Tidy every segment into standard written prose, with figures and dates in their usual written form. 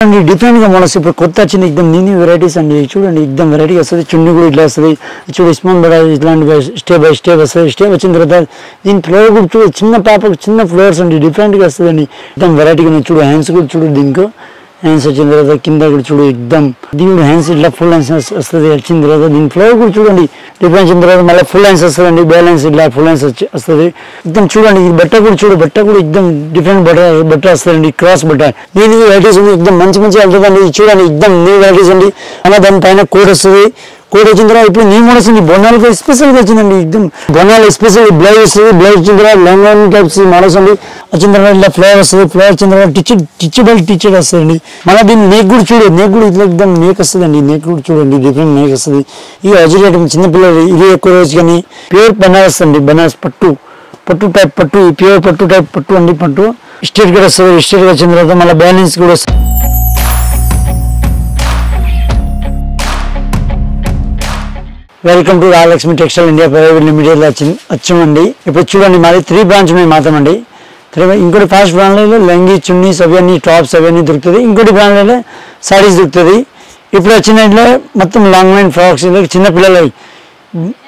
Different గా models ఇప్పుడు కొత్త వచ్చిన एकदम న్యూ వెరైటీస్ అండి చూడండి एकदम వెరైటీ వస్తది చున్నీ కూడా ఇట్లా వస్తది చూడు ఇస్మాన్ బడా ఇట్లాంటి స్టెప్ బై స్టెప్ వస్తది స్టెప్ వచ్చిన తర్వాత దీని ఫ్లోర్ కూడా చూడు చిన్న పాపకు చిన్న ఫ్లోర్స్ అండి డిఫరెంట్ గా వస్తదండి एकदम వెరైటీగా చూడు హ్యాండ్స్ కూడా చూడు దీనికి హ్యాండ్స్ వచ్చిన తర్వాత కింద కూడా చూడు एकदम దీని హ్యాండ్స్ ఇట్లా ఫుల్ హ్యాండ్స్ వస్తది వచ్చిన తర్వాత దీని ఫ్లోర్ కూడా చూడండి డిఫరెంట్ వచ్చిన తర్వాత మళ్ళీ ఫుల్ హ్యాండ్స్ వస్తదండి బ్యాలెన్స్ ఇట్లా ఫుల్ హ్యాండ్స్ వస్తది एकदम చూడండి ఈ బట్ట కూడా చూడు బట్ట కూడా एकदम డిఫరెంట్ బట్ట వస్తదండి క్రాస్ బట్ట దీని వెరైటీస్ ఉంది एकदम మంచి వెళ్తదండి చూడండి एकदम న్యూ వెరైటీస్ అండి అలా దాని పైన కోడ్ వస్తది కోడ్ వచ్చిన తర్వాత ఇప్పుడు న్యూ మోడల్స్ ఉంది బొనాల్కి స్పెషల్ గా వచ్చిందండి एकदम బొనాల్ స్పెషల్ బ్లౌజ్ వస్తుంది బ్లౌజ్ వచ్చిన తర్వాత లాంగ్ టైప్స్ మోడల్స్ అండి వచ్చిన తర్వాత ఇలా ఫ్లవర్ వస్తుంది ఫ్లవర్ వచ్చిన తర్వాత టిచెడ్ వస్తుందండి మళ్ళీ దీన్ని నెక్ కూడా చూడు నెక్ కూడా ఇట్లా एकदम నెక్ వస్తుందండి నెక్ కూడా చూడండి డిఫరెంట్ నెక్ వస్తుంది ఈ అజిలేట్ చిన్నపిల్లలు ఇది ఎక్కువ రోజు కానీ ప్యూర్ బనారస్ అండి బనారస్ పట్టు టైప్ పట్టు ప్యూర్ పట్టు టైప్ పట్టు అండి పట్టు స్ట్రేట్ కూడా వస్తుంది స్ట్రేట్ వచ్చిన తర్వాత మళ్ళీ బ్యాలెన్స్ కూడా వస్తుంది welcome to Rayalakshmi textile India private limited వచ్చామండి ఇప్పుడు చూడండి మాది 3 బ్రాంచ్ మేము మాత్రమండి ఇంకోటి ఫస్ట్ బ్రాండ్లో లంగి చున్నీస్ అవన్నీ టాప్స్ అవన్నీ దొరుకుతుంది ఇంకోటి బ్రాండ్లో సారీస్ దొరుకుతుంది ఇప్పుడు వచ్చిన మొత్తం లాంగ్ లైన్ ఫ్రాక్స్ చిన్న పిల్లల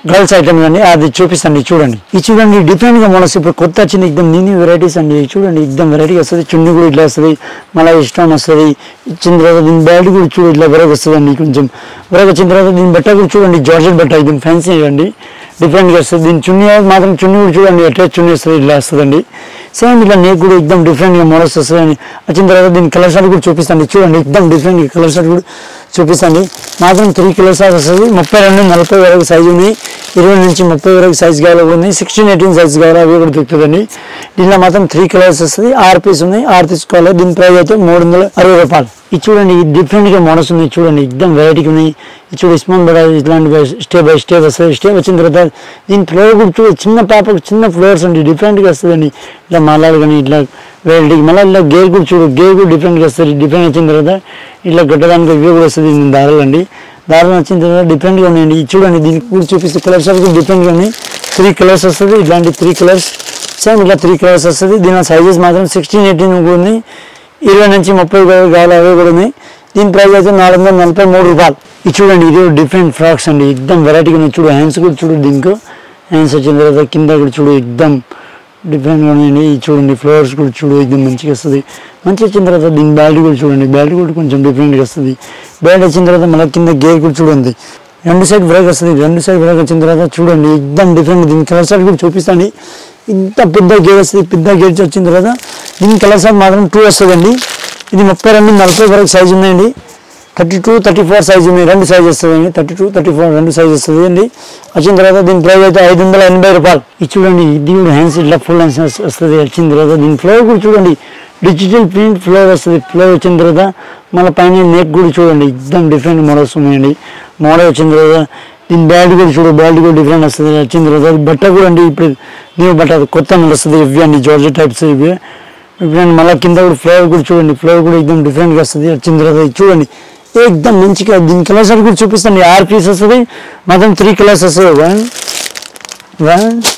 గర్ల్స్ ఐటమ్స్ అండి అది చూపిస్తాండి చూడండి ఇది చూడండి డిఫరెంట్ గా మోడల్స్ ఇప్పుడు కొత్త వచ్చిన एकदम న్యూ వెరైటీస్ అండి చూడండి एकदम వెరైటీ వస్తుంది చున్నీ కూడా ఇట్లా వస్తుంది మళ్ళీ ఇష్టం వస్తుంది ఇచ్చిన తర్వాత దీని బ్యాడ్ కూడా చూడు ఇట్లా వరకు వస్తుందండి కొంచెం వరకు వచ్చిన తర్వాత దీని బట్ట కూడా చూడండి జార్జెట్ బట్ట ఇది ఫ్యాన్సీ అండి డిఫరెంట్ గా వస్తుంది దీని చున్నీ మాత్రం చున్నీ కూడా చూడండి అటాచ్ చున్నీ వస్తుంది ఇట్లా వస్తుందండి సేమ్ ఇట్లా నెక్ కూడా एकदम డిఫరెంట్ గా మోడల్స్ వస్తుందండి వచ్చిన తర్వాత దీని కలర్ షార్ట్ కూడా చూపిస్తాండి చూడండి एकदम డిఫరెంట్ గా కలర్ షార్ట్ కూడా చూపిస్తాండి మాత్రం 3 కలర్స్ వస్తుంది 32 40 వరకు సైజు ఉన్నాయి 20 నుంచి 30 వరకు సైజ్ కావాలి ఉన్నాయి 16 18 సైజ్ కావాలి అవి కూడా దొరుకుతుందండి దీనిలో మాత్రం 3 కలర్స్ వస్తుంది 6 పీస్ ఉన్నాయి 6 తీసుకోవాలి దీని ప్రైస్ అయితే 360 రూపాయలు ఇది చూడండి డిఫరెంట్ గా మోడల్స్ ఉన్నాయి చూడండి एकदम వెరైటీగా ఉన్నాయి ఇది చూడు ఇస్మాన్ బడా ఇట్లాంటి స్టెప్ బై స్టెప్ వస్తుంది స్టెప్ వచ్చిన తర్వాత దీని ఫ్లోర్ కూడా చూడు చిన్న పాపకు చిన్న ఫ్లోర్స్ అండి డిఫరెంట్ గా వస్తుందండి ఇట్లా మాలాలు కానీ ఇట్లా వెరైటీకి మళ్ళీ ఇలా గేర్ కూడా చూడు గేర్ కూడా డిఫరెంట్ గా వస్తుంది డిఫరెంట్ వచ్చిన తర్వాత ఇట్లా గట్టడానికి ఇవి కూడా వస్తుంది దారాలు అండి దారాలు వచ్చిన తర్వాత డిఫరెంట్ గా ఉన్నాయండి ఇది చూడండి దీనికి కూడా చూపిస్తే కలర్స్ కూడా డిఫరెంట్ గా ఉన్నాయి 3 కలర్స్ వస్తుంది ఇట్లాంటి 3 కలర్స్ సేమ్ ఇట్లా 3 కలర్స్ వస్తుంది దీని సైజెస్ మాత్రం 16 18 కూడా ఉన్నాయి 20 నుంచి 30 కావాలి అవి కూడా ఉన్నాయి దీని ప్రైస్ అయితే 443 రూపాయలు ఇది చూడండి ఇది డిఫరెంట్ ఫ్రాక్స్ అండి एकदम వెరైటీగా ఉన్నాయి చూడు హ్యాండ్స్ కూడా చూడు దీనికి హ్యాండ్స్ వచ్చిన తర్వాత కింద కూడా చూడు एकदम డిఫరెంట్గా ఉన్నాయండి ఇది చూడండి ఫ్లవర్స్ కూడా చూడు एकदम మంచిగా వస్తుంది మంచి వచ్చిన తర్వాత దీని బ్యాల్ట్ కూడా చూడండి బ్యాల్ట్ కూడా కొంచెం డిఫరెంట్గా వస్తుంది బ్యాల్ట్ వచ్చిన తర్వాత మళ్ళీ కింద గేర్ కూడా చూడండి రెండు సైడ్ బ్రేక్ వస్తుంది రెండు సైడ్ బ్రేక్ వచ్చిన తర్వాత చూడండి एकदम డిఫరెంట్ దీని కలర్ షార్ట్ కూడా చూపిస్తాండి ఇంత పెద్ద గేర్ వస్తుంది పెద్ద గేర్ వచ్చిన తర్వాత దీని కలర్ షార్ట్ మాత్రం 2 వస్తుందండి ఇది 32 40 వరకు సైజు ఉన్నాయండి 32 34 సైజు ఉన్నాయి రెండు సైజ్ వస్తుందండి 32 34 రెండు సైజ్ వస్తుంది అండి వచ్చిన తర్వాత దీని ప్రైస్ అయితే 580 రూపాయలు ఇది చూడండి ఇది కూడా హ్యాండ్స్ ఇట్లా ఫుల్ హ్యాండ్స్ వస్తుంది వచ్చిన తర్వాత దీని ఫ్లోర్ కూడా చూడండి డిజిటల్ ప్రింట్ ఫ్లోర్ వస్తుంది ఫ్లోర్ వచ్చిన తర్వాత మళ్ళీ పైన నెక్ కూడా చూడండి एकदम డిఫరెంట్ మోడల్స్ ఉన్నాయండి మోడల్ వచ్చిన తర్వాత దీని బ్యాల్ట్ కూడా చూడు బ్యాల్ట్ కూడా డిఫరెంట్ వస్తుంది వచ్చిన తర్వాత బట్ట కూడా అండి ఇప్పుడు న్యూ బట్ట కొత్త వస్తుంది ఇవి అండి జార్జెట్ టైప్స్ ఇవి ఇప్పుడు మళ్ళీ కింద కూడా ఫ్లేవర్ కూడా చూడండి ఫ్లేవర్ కూడా एकदम డిఫరెంట్గా వస్తుంది వచ్చిన తర్వాత చూడండి एकदम మంచిగా దీని కలర్స్ కూడా చూపిస్తాండి 6 పీస్ వస్తుంది మాత్రం 3 కలర్స్ వస్తుంది 1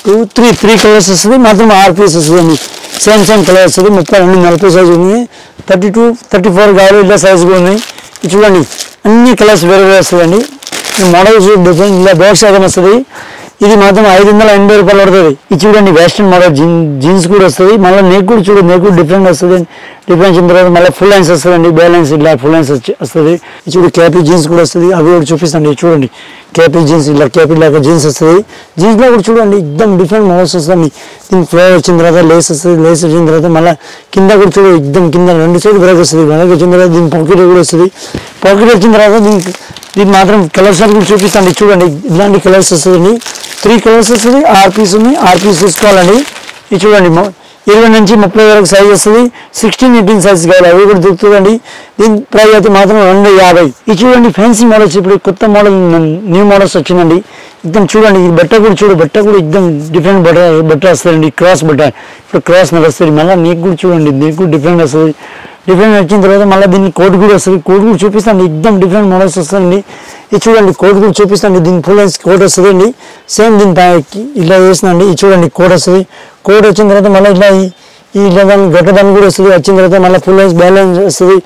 2 3 కలర్స్ వస్తుంది మాత్రం 6 పీస్ వస్తుంది సేమ్ కలర్ వస్తుంది 32 40 సైజు ఉంది 32 34 కావాలి ఇలా సైజు కూడా ఉన్నాయి ఇది చూడండి అన్ని కలర్స్ వేరే వస్తుందండి మోడల్స్ డిఫరెంట్ ఇలా బాక్స్ ఐటమ్ వస్తుంది ఇది మాత్రం 580 రూపాయలు పడుతుంది ఇది చూడండి వెస్టర్న్ మోడల్ జీన్స్ కూడా వస్తుంది మళ్ళీ నెక్ కూడా చూడు నెక్ కూడా డిఫరెంట్ వస్తుంది డిఫరెన్స్ అయిన తర్వాత మళ్ళీ ఫుల్ హ్యాండ్స్ వస్తుందండి బ్యాలెన్స్ ఇట్లా ఫుల్ హ్యాండ్స్ వస్తుంది ఇది చూడు క్యాపీ జీన్స్ కూడా వస్తుంది అవి కూడా చూపిస్తాండి చూడండి క్యాపీ జీన్స్ ఇలా క్యాపీ లాగా జీన్స్ వస్తుంది జీన్స్లో కూడా చూడండి एकदम డిఫరెంట్ మోడల్స్ వస్తుంది దీనికి ఫ్లవర్ వచ్చిన తర్వాత లేస్ వస్తుంది లేస్ వచ్చిన తర్వాత మళ్ళీ కింద కూడా చూడు एकदम కింద రెండు సైడ్ బ్రేక్ వస్తుంది బ్రేక్ వచ్చిన తర్వాత దీని పాకెట్ కూడా వస్తుంది పాకెట్ వచ్చిన తర్వాత దీనికి మాత్రం కలర్స్ కూడా చూపిస్తాండి చూడండి ఇలాంటి కలర్స్ వస్తుందండి 3 కలర్స్ వస్తుంది 6 పీస్ ఉంది 6 పీస్ తీసుకోవాలండి ఇది చూడండి 20 నుంచి 30 వరకు సైజ్ వస్తుంది 16 18 సైజ్ కావాలి అవి కూడా దొరుకుతుందండి దీని ప్రైస్ అయితే మాత్రం 250 ఇది చూడండి ఫ్యాన్సీ మోడల్స్ ఇప్పుడు కొత్త మోడల్ న్యూ మోడల్స్ వచ్చిందండి एकदम చూడండి ఈ బట్ట కూడా చూడు బట్ట కూడా एकदम డిఫరెంట్ బట్ట వస్తుందండి క్రాస్ బట్ట ఇప్పుడు క్రాస్ నడుస్తుంది మళ్ళీ నెక్ కూడా చూడండి నెక్ కూడా డిఫరెంట్ వస్తుంది డిఫరెంట్ వచ్చిన తర్వాత మళ్ళీ దీన్ని కోట్ కూడా వస్తుంది కోట్ కూడా చూపిస్తాండి एकदम డిఫరెంట్ మోడల్స్ వస్తుందండి ఇది చూడండి కోట్ కూడా చూపిస్తాండి దీని ఫుల్ హ్యాండ్స్ కోట్ వస్తుందండి సేమ్ దీని ఇలా వేస్తుందండి ఇది చూడండి కోట్ వస్తుంది కోట్ వచ్చిన తర్వాత మళ్ళీ ఇట్లా ఈ ఇలా గట్టదాన్ని కూడా వస్తుంది వచ్చిన తర్వాత మళ్ళీ ఫుల్ హ్యాండ్స్ బ్యాలెన్స్ వస్తుంది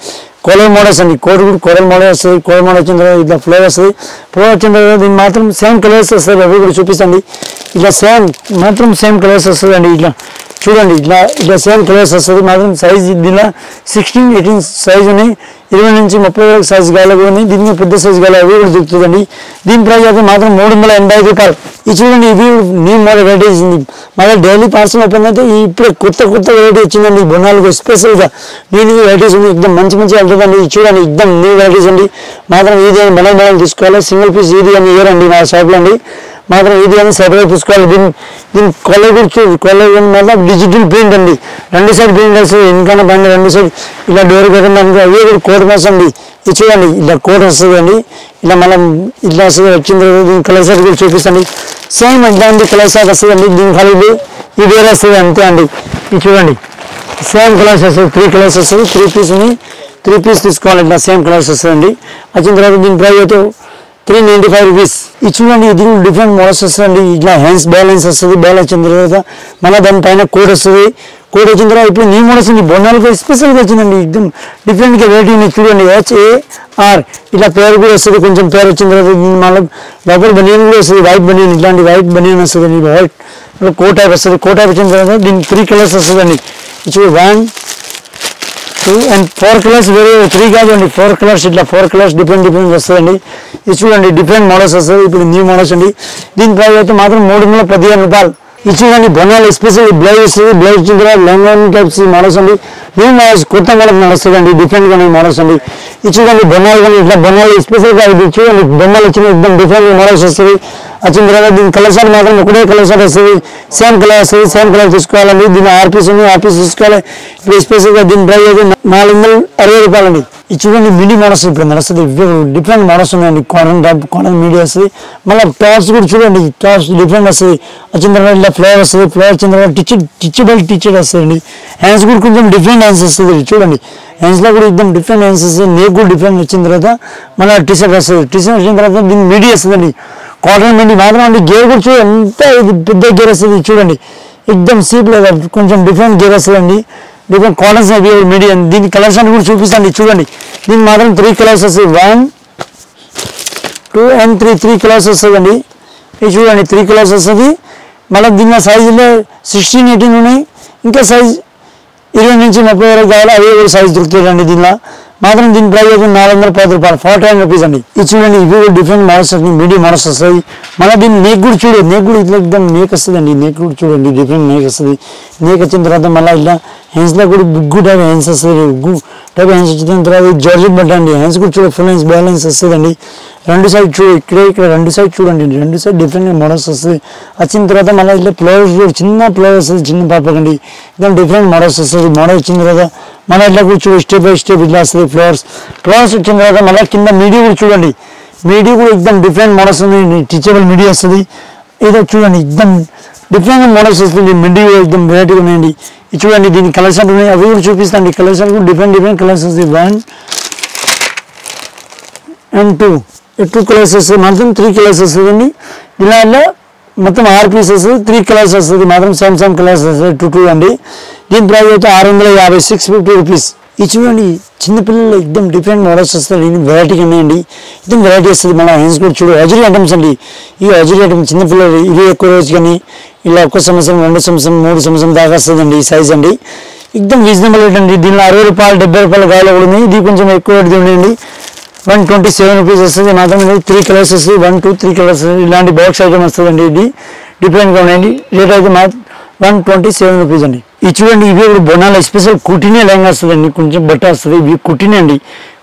కోలర్ మోడల్స్ అండి, కోడ్ కూడా కోరల్ మోడల్ వస్తుంది. కోరల్ మోడల్ వచ్చిన తర్వాత ఇట్లా ఫ్లో వస్తుంది. ఫ్లో వచ్చిన తర్వాత దీన్ని మాత్రం సేమ్ కలర్స్ వస్తుంది. అవి కూడా చూపిస్తుంది. ఇట్లా సేమ్ కలర్స్ వస్తుంది అండి. ఇట్లా చూడండి, ఇట్లా సేమ్ కలర్స్ వస్తుంది. మాత్రం సైజ్ దీనిలో 16, 18 సైజ్ ఉన్నాయి. 20 నుంచి 30 వరకు సైజ్ గాలి ఉన్నాయి. దీనికి పెద్ద సైజ్ గాలి అవి కూడా దొరుకుతుందండి. దీని ప్రైస్ అయితే మాత్రం 385 రూపాయలు. ఇది చూడండి, ఇవి న్యూ మోడల్ వెరైటీస్ మళ్ళీ డైలీ పార్సల్ ఓపెన్ అయితే ఇప్పుడు కొత్త వెరైటీ వచ్చిందండి. బొన్నాలకు స్పెషల్గా న్యూ వెరైటీస్ ఉంది. ఎక్దమ్ మంచి వెళ్తుందండి. ఇది చూడండి, ఎక్దమ్ న్యూ వెరైటీస్ అండి. మాత్రం ఇది అని మోడల్ తీసుకోవాలి. సింగిల్ పీస్ ఇది అని ఇయరండి మా షాప్లో అండి. మాత్రం ఇది అని సెపరేట్ తీసుకోవాలి. దీని కలర్ కూడా చూడండి, కలర్ మాత్రం డిజిటల్ ప్రింట్ అండి. 2 సైడ్ ప్రింట్ వస్తుంది. ఎందుకన్నా బండి 2 సైడ్ ఇలా డోర్ పెట్టడానికి అవి కూడా కోట్ మాస్ అండి. ఇది చూడండి, ఇలా కోట్ వస్తుంది అండి. ఇలా మనం ఇట్లా వస్తుంది. వచ్చిన తర్వాత దీని కలర్ షాట్ కూడా చూపిస్తుంది. సేమ్ ఇట్లాంటి కలర్ షాట్ వస్తుందండి. దీని కలర్ ఇది వేరే వస్తుంది అంతే అండి. ఇది చూడండి, సేమ్ కలర్స్ వస్తుంది. 3 కలర్స్ వస్తుంది. 3 పీస్ తీసుకోవాలి. ఇట్లా సేమ్ కలర్స్ వస్తుందండి. వచ్చిన తర్వాత దీని ప్రైస్ అయితే 395 రూపీస్. ఇది చూడండి, ఇది డిఫరెంట్ మోడల్స్ వస్తుంది. ఇట్లా హ్యాండ్స్ బ్యాలెన్స్ వస్తుంది. బ్యాలెన్స్ వచ్చిన తర్వాత మళ్ళీ దానిపైన కోడ్ వస్తుంది. కోడ్ వచ్చిన తర్వాత ఇప్పుడు న్యూ మోడల్స్ ఉంది. బొన్నాలకు స్పెషల్గా వచ్చిందండి. ఎక్దమ్ డిఫరెంట్గా వెరైటీ ఉంది. చూడండి, HAR ఇలా పేరు కూడా వస్తుంది. కొంచెం పేరు వచ్చిన తర్వాత మళ్ళీ రబ్బర్ బనియన్ కూడా వస్తుంది. వైట్ బనియన్, ఇట్లాంటి వైట్ బనియన్ వస్తుంది. వైట్ కోట్ టైప్ వస్తుంది. కోట్ టైప్ వచ్చిన తర్వాత దీనికి 3 కలర్స్ వస్తుందండి. ఇది 1, 2 and 4 కలర్స్ వేరే 3 కాదండి, 4 కలర్స్. ఇట్లా 4 కలర్స్ డిఫరెంట్ వస్తుందండి. ఇది చూడండి, డిఫరెంట్ మోడల్స్ వస్తుంది. ఇప్పుడు న్యూ మోడల్స్ అండి. దీని ప్రైస్ అయితే మాత్రం 315 రూపాయలు. ఇది చూడండి, బొన్నాలు ఎస్పెషల్ బ్లౌజ్ వస్తుంది. బ్లౌజ్ వచ్చిన తర్వాత లాంగ్ టైప్స్ మోడల్స్ అండి. న్యూ మోడల్స్ కొత్త మోడల్ నడుస్తుంది అండి. డిఫరెంట్గా మోడల్స్ అండి. ఇది చూడండి, బొన్నాలు కానీ ఇట్లా బొన్నాలు స్పెషల్గా ఇది చూడండి, బొమ్మలు వచ్చిన ఎక్దమ్ డిఫరెంట్ మోడల్స్ వస్తుంది. వచ్చిన తర్వాత దీని కలర్ షాట్ మాత్రం ఒకటే కలర్ షాట్ వస్తుంది. సేమ్ కలర్ వస్తుంది. సేమ్ కలర్ తీసుకోవాలండి. దీని ఆర్పీస్ ఉంది. ఆర్పీస్ తీసుకోవాలి. ఇప్పుడు స్పెషల్గా దీని ప్రైస్ అయితే 460 రూపాయలండి. ఇది చూడండి, మినీ మోడల్స్ ఇప్పుడు నడుస్తుంది. డిఫరెంట్ మోడల్స్ ఉన్నాయండి. కార్నర్ మీడియా వస్తుంది. మళ్ళీ టాప్స్ కూడా చూడండి, టాప్స్ డిఫరెంట్ వస్తుంది. వచ్చిన తర్వాత ఇలా ఫ్లవర్ వస్తుంది. ఫ్లవర్ వచ్చిన తర్వాత టిచెడ్ వస్తుంది. హ్యాండ్స్ కూడా కొంచెం డిఫరెంట్ హ్యాండ్స్ వస్తుంది. చూడండి, హ్యాండ్స్లో కూడా ఎక్దమ్ డిఫరెంట్ హ్యాండ్స్ వస్తుంది. నేక్ కూడా డిఫరెంట్ వచ్చిన తర్వాత మళ్ళీ టీషర్ట్ వస్తుంది. టీషర్ట్ వచ్చిన తర్వాత దీని మీడియా వస్తుందండి. కాటన్ మీడి మాత్రం అండి. గేర్ కూడా చూడండి, ఎంత ఇది పెద్ద గేర్ వస్తుంది. చూడండి, ఎక్దమ్ సీప్ లేదా కొంచెం డిఫరెంట్ గేర్ వస్తుందండి. Different cottons medium. దీని కలర్స్ అని కూడా చూపిస్తాండి. చూడండి, దీనికి మాత్రం 3 కలర్స్ వస్తుంది. 1, 2 and 3 కలర్స్ వస్తుందండి. ఇది చూడండి, 3 కలర్స్ వస్తుంది. మళ్ళీ దీనిలో సైజులో 16, 18 ఉన్నాయి. ఇంకా సైజ్ 20 నుంచి 30 వరకు కావాలి. అవి కూడా సైజ్ దొరుకుతుందండి. దీనిలో మాత్రం దీని ప్రైస్ అయితే 410 రూపాయలు, 49 రూపీస్ అండి. ఇది చూడండి, ఇవి కూడా డిఫరెంట్ మోడల్స్ వస్తుంది. మీడియం మోడల్స్ వస్తాయి. మళ్ళీ దీన్ని నేక్ కూడా చూడండి, నేక్ కూడా ఇట్లా ఎక్దమ్ నేక్ వస్తుందండి. నేక్ కూడా చూడండి, డిఫరెంట్ నేక్ వస్తుంది. నేక్ వచ్చిన తర్వాత మళ్ళీ ఇలా హ్యాండ్స్లో కూడా బిగ్గు టైప్ హ్యాండ్స్ వస్తుంది. బిగ్గు టైప్ హ్యాండ్స్ వచ్చిన తర్వాత జార్జెట్ బట్ట అండి. హ్యాండ్స్ కూడా చూడండి, ఫుల్ హ్యాండ్స్ బ్యాలెన్స్ వస్తుందండి. 2 సైడ్ ఇక్కడ 2 సైడ్ చూడండి, 2 సైడ్ డిఫరెంట్ మోడల్స్ వస్తుంది. వచ్చిన తర్వాత మళ్ళీ ఇట్లా ఫ్లవర్స్ కూడా చిన్న ఫ్లవర్ వస్తుంది. చిన్న పాపకండి ఇట్లా డిఫరెంట్ మోడల్స్ వస్తుంది. మోడల్ వచ్చిన తర్వాత మళ్ళీ ఇట్లా కూడా చూడండి, స్టెప్ బై స్టెప్ ఇట్లా వస్తుంది. ఫ్లవర్స్ వచ్చిన తర్వాత మళ్ళీ కింద మీడియా కూడా చూడండి. మీడియా కూడా ఎక్దమ్ డిఫరెంట్ మోడల్స్ ఉంది. టీచబుల్ మీడియా వస్తుంది. ఏదో చూడండి, ఎక్దమ్ డిఫరెంట్ మోడల్స్ వస్తుంది. మీడియా ఎక్దమ్ వెరైటీగా ఉన్నాయండి. ఇది చూడండి, దీని కలర్స్ అంటే ఉన్నాయి. అవి కూడా చూపిస్తాండి. కలర్స్ కూడా డిఫరెంట్ కలర్స్ వస్తాయి. 1 and 2 కలర్స్ వస్తుంది. మాత్రం 3 కలర్స్ వస్తుందండి. ఇలా మొత్తం 6 పీసెస్ 3 కలర్స్ వస్తుంది. మాత్రం సేమ్ కలర్స్ వస్తుంది. 2 అండి. దీని ప్రైస్ అయితే 650, 650 రూపీస్. ఇది చూడండి, చిన్నపిల్లలు ఎక్దమ్ డిఫరెంట్ మోడల్స్ వస్తాయి. వెరైటీగా ఉన్నాయండి. ఎక్దమ్ వెరైటీ వస్తుంది. మన హ్యాండ్స్ కూడా చూడు, హజరీ ఐటమ్స్ అండి. ఈ హజరీ ఐటమ్స్ చిన్నపిల్లలు ఇవి ఎక్కువ రోజు కానీ ఇలా 1 సంవత్సరం, 2 సంవత్సరం, 3 సంవత్సరం దాకా వస్తుందండి. ఈ సైజ్ అండి ఎక్దమ్ రీజనబుల్ రేట్ అండి. దీనిలో 60 రూపాయలు, 70 రూపాయలు గాయలు కూడా ఉంది. ఇది కొంచెం ఎక్కువ రేట్ ఉండండి. 127 రూపీస్ వస్తుంది. మాత్రం 3 కలర్స్ వస్తుంది. 1, 2, 3 కలర్స్ ఇలాంటి బాక్స్ ఐటమ్ వస్తుందండి. ఇది డిఫరెంట్గా ఉన్నాయండి. రేట్ అయితే 127 రూపీస్ అండి. ఇది చూడండి, ఇవి కూడా బొనాల స్పెషల్ కుట్టినే లెహంగా వస్తుందండి. కొంచెం బట్ట వస్తుంది. ఇవి కుట్టినే అండి.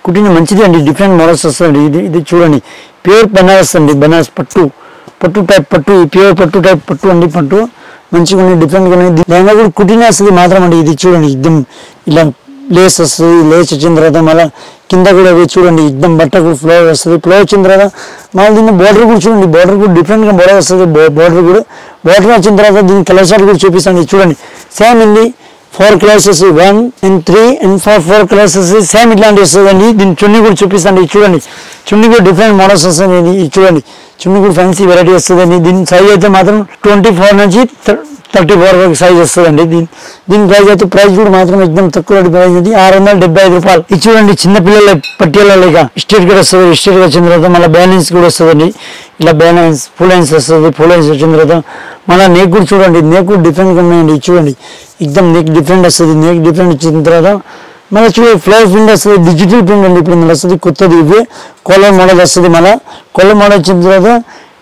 కుట్టిన మంచిది అండి. డిఫరెంట్ మోడల్స్ వస్తుందండి. ఇది చూడండి, ప్యూర్ బనారస్ అండి. బనారస్ పట్టు టైప్ పట్టు, ప్యూర్ పట్టు టైప్ పట్టు అండి. పట్టు మంచిగా ఉన్నాయి, డిఫరెంట్గా ఉన్నాయి. లెహంగా కూడా కుట్టినే వస్తుంది మాత్రం అండి. ఇది చూడండి, ఎక్దమ్ ఇలా లేస్ వస్తుంది. లేస్ వచ్చిన తర్వాత మళ్ళీ కింద కూడా చూడండి, ఎక్దమ్ బట్టకు ఫ్లవర్ వస్తుంది. ఫ్లవర్ వచ్చిన తర్వాత మళ్ళీ దీన్ని బార్డర్ కూడా చూడండి. బార్డర్ కూడా డిఫరెంట్గా బార్డర్ వస్తుంది. బార్డర్ వచ్చిన తర్వాత దీని కలర్ షాట్ కూడా చూపిస్తాను. చూడండి, సేమ్ అండి. 4 కలర్స్ వస్తుంది. 1 and 3 and 4 కలర్స్ వస్తుంది. సేమ్ ఇట్లాంటి వస్తుందండి. దీని చున్నీ కూడా చూపిస్తాండి. చూడండి, చున్నీ కూడా డిఫరెంట్ మోడల్స్ వస్తుంది. ఇది చూడండి, చున్నీ కూడా ఫ్యాన్సీ వెరైటీ వస్తుందండి. దీని సైజ్ అయితే మాత్రం 24 నుంచి 34 వరకు సైజ్ వస్తుందండి. దీని ప్రైస్ అయితే ప్రైస్ కూడా మాత్రం ఎక్దమ్ తక్కువ ప్రైస్ అది 675 రూపాయలు. ఇది చూడండి చిన్న పిల్లల పట్టీలలో ఇక స్ట్రేట్ కూడా వస్తుంది. స్ట్రేట్ వచ్చిన తర్వాత మళ్ళీ బ్యాలెన్స్ కూడా వస్తుందండి. ఇలా బ్యాలెన్స్ ఫుల్ హ్యాండ్స్ వస్తుంది. ఫుల్ హ్యాండ్స్ వచ్చిన తర్వాత మళ్ళీ నెక్ కూడా చూడండి, నెక్ కూడా డిఫరెంట్గా ఉన్నాయండి. చూడండి ఎక్దమ్ నెక్ డిఫరెంట్ వస్తుంది. నెక్ డిఫరెంట్ వచ్చిన తర్వాత మళ్ళీ చూడండి ఫ్లవర్ ప్రింట్ వస్తుంది. డిజిటల్ ప్రింట్ అండి ఇప్పుడు మళ్ళీ వస్తుంది కొత్తది. ఇవి కోలర్ మోడల్ వస్తుంది. మళ్ళీ కోలర్ మోడల్ వచ్చిన తర్వాత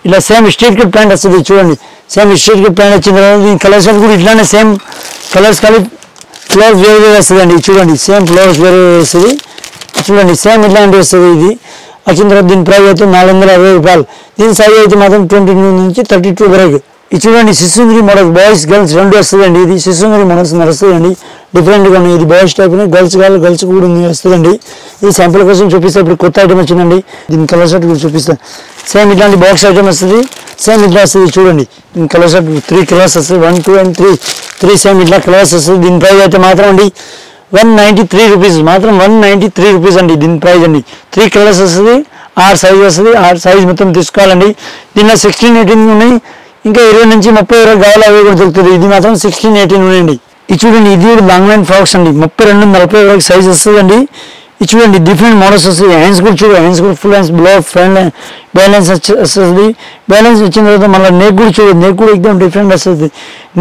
ఇలా సేమ్ స్ట్రేట్ కట్ ప్యాంట్ వస్తుంది. చూడండి సేమ్ స్ట్రేట్ కట్ ప్యాంట్ వచ్చిన తర్వాత దీని కలర్స్ కూడా ఇట్లానే సేమ్ కలర్స్ కలిపి ఫ్లవర్స్ వేరే వేరే వస్తుంది అండి. చూడండి సేమ్ ఫ్లవర్స్ వేరే వేరే వస్తుంది. చూడండి సేమ్ ఇట్లాంటివి వస్తుంది. ఇది వచ్చిన తర్వాత దీని ప్రైస్ అయితే 460 రూపాయలు. దీని సైజ్ అయితే మాత్రం 22 నుంచి 32 వరకు. ఇది చూడండి శిశుంద్రి మోడల్ బాయ్స్ గర్ల్స్ రెండు వస్తుందండి. ఇది శిశుంద్రి మోడల్స్ వస్తుందండి. డిఫరెంట్గా ఉన్నాయి. ఇది బాయ్స్ టైప్ గర్ల్స్ గర్ల్స్ కూడా వస్తుందండి. ఇది శాంపుల్ కోసం చూపిస్తే ఇప్పుడు కొత్త ఐటమ్ వచ్చిందండి. దీని కలర్ షర్ట్ కూడా చూపిస్తాను. సేమ్ ఇట్లాంటి బాక్స్ ఐటమ్ వస్తుంది. సేమ్ ఇట్లా వస్తుంది. చూడండి దీని కలర్ షర్ట్ 3 కలర్స్ వస్తుంది. 1, 2 and 3 సేమ్ ఇట్లా కలర్స్ వస్తుంది. దీని ప్రైస్ అయితే మాత్రం అండి 193 రూపీస్, మాత్రం 193 రూపీస్ అండి దీని ప్రైస్ అండి. 3 కలర్స్ వస్తుంది. 6 సైజ్ వస్తుంది. 6 సైజ్ మొత్తం తీసుకోవాలండి. దీనిలో 16, 18 ఉన్నాయి. ఇంకా 20 నుంచి 30 వరకు కావాలి అవి కూడా దొరుకుతుంది. ఇది మాత్రం 16, 18 ఉన్నాయండి. ఇది చూడండి ఇది కూడా లాంగ్ లైన్ ఫ్రాక్స్ అండి. 32, 40 వరకు సైజ్ వస్తుందండి. ఇది చూడండి డిఫరెంట్ మోడల్స్ వస్తుంది. హ్యాండ్స్ కూడా చూడండి, హ్యాండ్స్ కూడా full hands blow front balance వస్తుంది. బ్యాలెన్స్ వచ్చిన తర్వాత మళ్ళీ నెక్ కూడా చూడండి, నెక్ కూడా ఎక్దమ్ డిఫరెంట్ వస్తుంది.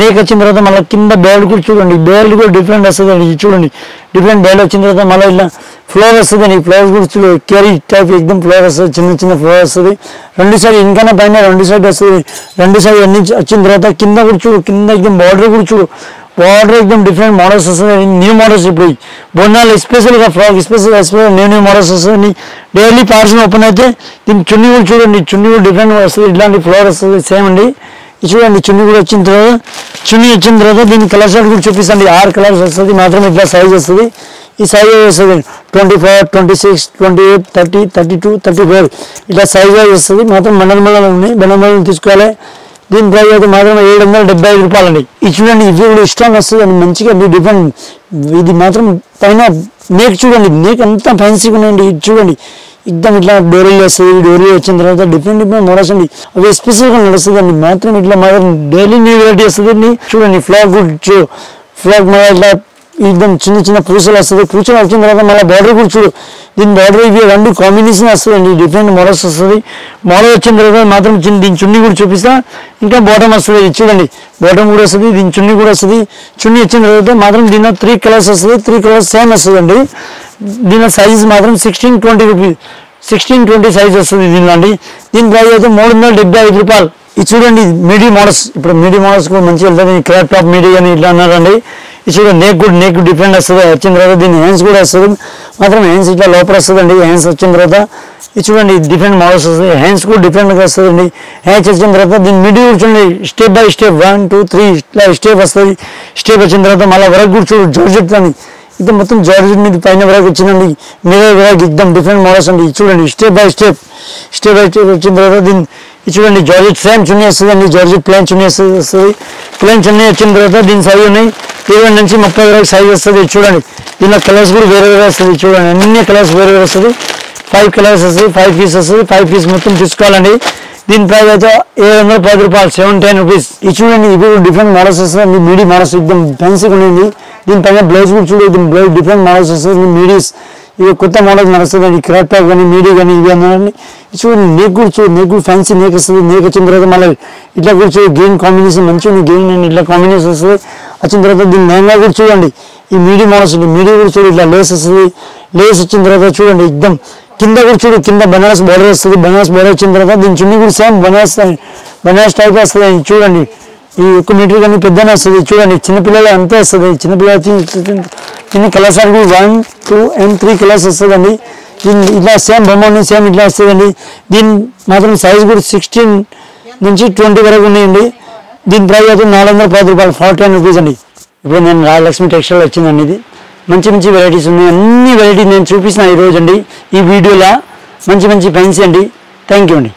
నెక్ వచ్చిన తర్వాత మళ్ళీ కింద బేల్ట్ కూడా చూడండి, బేల్ట్ కూడా డిఫరెంట్ వస్తుంది అండి. చూడండి డిఫరెంట్ బేల్ట్ వచ్చిన తర్వాత మళ్ళీ ఇలా ఫ్లవర్ వస్తుంది అండి. ఫ్లవర్స్ కూడా చూడండి క్యారీ టైప్ ఎక్దమ్ ఫ్లవర్ వస్తుంది. చిన్న చిన్న ఫ్లవర్ వస్తుంది. 2 సైడ్ ఇంకా పైన 2 సైడ్ వస్తుంది. 2 సైడ్ అన్ని వచ్చిన తర్వాత కింద కూడా చూడు, కింద ఎక్దమ్ బార్డర్ కూడా చూడు, బార్డర్ ఎక్దమ్ డిఫరెంట్ మోడల్స్ వస్తుంది. న్యూ మోడల్స్ ఇప్పుడు బొన్నాలు ఎస్పెషల్గా ఫ్రాక్ స్పెషల్ న్యూ మోడల్స్ వస్తుంది. డైలీ పార్సల్ ఓపెన్ అయితే దీని చున్నీ కూడా చూడండి, చున్నీ కూడా డిఫరెంట్ వస్తుంది. ఇట్లాంటి ఫ్లవర్ వస్తుంది సేమ్ అండి. ఇది చూడండి చున్నీ కూడా వచ్చిన తర్వాత దీని కలర్ షర్ట్ కూడా చూపిస్తుంది. 6 కలర్స్ వస్తుంది. మాత్రం ఇట్లా సైజ్ వస్తుంది. ఈ సైజ్ వస్తుంది 24, 26, 28, 30, 32, 34 ఇట్లా సైజ్ వస్తుంది. మాత్రం బండలు ఉన్నాయి. బండలు తీసుకోవాలి. దీని ప్రైస్ అయితే మాత్రం 775 రూపాయలు అండి. ఇది చూడండి ఇది కూడా ఇష్టం వస్తుంది అండి మంచిగా డిఫరెంట్. ఇది మాత్రం పైన నేక్ చూడండి, నేక్ అంతా ఫ్యాన్సీగా ఉన్నాయండి. ఇది చూడండి ఎక్దమ్ ఇట్లా డోరీలు వస్తుంది. డోరీ వచ్చిన తర్వాత డిఫరెంట్ మోడల్స్ అండి. అవి స్పెషల్గా నడుస్తుంది అండి. మాత్రం ఇట్లా మాత్రం డైలీ న్యూ వెరైటీ వస్తుంది అండి. చూడండి ఫ్లాగ్ మళ్ళీ ఇట్లా ఎక్దమ్ చిన్న చిన్న పూసలు వస్తుంది. పూసలు వచ్చిన తర్వాత మళ్ళీ బార్డర్ కూడా చూడు, దీని బార్డర్ ఇవి 2 కాంబినేషన్ వస్తుందండి. డిఫరెంట్ మోడల్స్ వస్తుంది. మోడల్ వచ్చిన తర్వాత మాత్రం దీని చున్నీ కూడా చూపిస్తా. ఇంకా బాటమ్ వస్తుంది. ఇది చూడండి బాటమ్ కూడా వస్తుంది. దీని చున్నీ కూడా వస్తుంది. చున్నీ వచ్చిన తర్వాత మాత్రం దీనిలో 3 కలర్స్ వస్తుంది. 3 కలర్స్ సేమ్ వస్తుందండి. దీని సైజ్ మాత్రం 16-20 రూపీస్, 16-20 సైజ్ వస్తుంది దీనిలో అండి. దీని ప్రైస్ అయితే 375 రూపాయలు. ఇది చూడండి మీడియం మోడల్స్. ఇప్పుడు మీడియం మోడల్స్ కూడా మంచిగా వెళ్తుంది. క్రాప్ టాప్ మీడియం అని ఇట్లా అన్నారండి. ఇది చూడండి నెక్ డిఫరెంట్ వస్తుంది. వచ్చిన తర్వాత దీని హ్యాండ్స్ కూడా వస్తుంది. మాత్రం హ్యాండ్స్ ఇట్లా లోపల వస్తుందండి. హ్యాండ్స్ వచ్చిన తర్వాత ఇది చూడండి డిఫరెంట్ మోడల్స్ వస్తుంది. హ్యాండ్స్ కూడా డిఫరెంట్గా వస్తుందండి. హ్యాండ్స్ వచ్చిన తర్వాత దీని మిడిల్ కూడా చూడండి స్టెప్ బై స్టెప్ 1, 2, 3 ఇట్లా స్టెప్ వస్తుంది. స్టెప్ వచ్చిన తర్వాత మళ్ళీ వరకు కూడా చూడు జార్జెట్ అని ఇది మొత్తం జార్జెట్ మీద పైన వరకు వచ్చిందండి. మీద వరకు ఎక్దమ్ డిఫరెంట్ మోడల్స్ అండి. చూడండి స్టెప్ బై స్టెప్ వచ్చిన తర్వాత దీన్ని ఇది చూడండి జార్జెట్ సేమ్ చున్నీ వస్తుందండి. జార్జెట్ ప్లేన్ చున్నీ వస్తుంది. ప్లేన్ చున్నీ వచ్చిన తర్వాత దీని సైజ్ ఉన్నాయి 20 నుంచి 30 వరకు సైజ్ వస్తుంది. చూడండి దీనిలో కలర్స్ కూడా వేరే వస్తుంది. చూడండి అన్ని కలర్స్ వేరే వస్తుంది. 5 కలర్స్ వస్తుంది. 5 పీస్ వస్తుంది. 5 పీస్ మొత్తం తీసుకోవాలండి. దీని ప్రైస్ అయితే 710 రూపాయలు, 710 రూపీస్. ఇది చూడండి ఇప్పుడు డిఫరెంట్ మోడల్స్ వస్తుంది. మీడియం మోడల్స్ ఎక్దమ్ ఫ్యాన్సీగా ఉండండి. దీనిపైన బ్లౌజ్ కూడా చూడండి. దీని బ్లౌజ్ డిఫరెంట్ మోడల్స్ వస్తుంది. మీడియస్ ఇవి కొత్త మోడల్స్ నడుస్తుందండి. క్రాప్ టాప్ కానీ మీడియం కానీ ఇవి అన్నారండి. చూడండి నెక్ కూడా ఫ్యాన్సీ నెక్ వస్తుంది. నెక్ వచ్చిన తర్వాత మళ్ళీ ఇట్లా కూడా చూడండి గ్రీన్ కాంబినేషన్ మంచిగా ఉంది. గ్రీన్ అండ్ ఇట్లా కాంబినేషన్ వస్తుంది. వచ్చిన తర్వాత దీని లెహంగా కూడా చూడండి ఈ మీడియం మోడల్స్ ఉంది. మీడియం కూడా చూడండి ఇట్లా లేస్ వస్తుంది. లేస్ వచ్చిన తర్వాత చూడండి ఎక్దమ్ కింద కూడా చూడు, కింద బనారస్ బోర్డర్ వస్తుంది. బనారస్ బోర్డర్ వచ్చిన తర్వాత దీని చున్నీ కూడా సేమ్ బనారస్ టైప్ వస్తుంది. చూడండి ఈ 1 మీటర్ కానీ పెద్దనే వస్తుంది. చూడండి చిన్నపిల్లలు అంతే వస్తుంది. చిన్నపిల్లలు దీన్ని కలర్స్ కూడా 1, 2 and 3 కలర్స్ వస్తుందండి. దీన్ని ఇట్లా సేమ్ బొమ్మ సేమ్ ఇట్లా వస్తుందండి. దీని మాత్రం సైజ్ కూడా 16 నుంచి 20 వరకు ఉన్నాయండి. దీని ప్రైస్ అయితే 410 రూపాయలు, 410 రూపీస్ అండి. ఇప్పుడు నేను రాజలక్ష్మి టెక్స్టైల్ వచ్చిందండి. ఇది మంచి వెరైటీస్ ఉన్నాయి. అన్ని వెరైటీస్ నేను చూపిస్తున్నా ఈరోజు అండి. ఈ వీడియోలో మంచి ఫ్యాన్సీ అండి. థ్యాంక్ యూ అండి.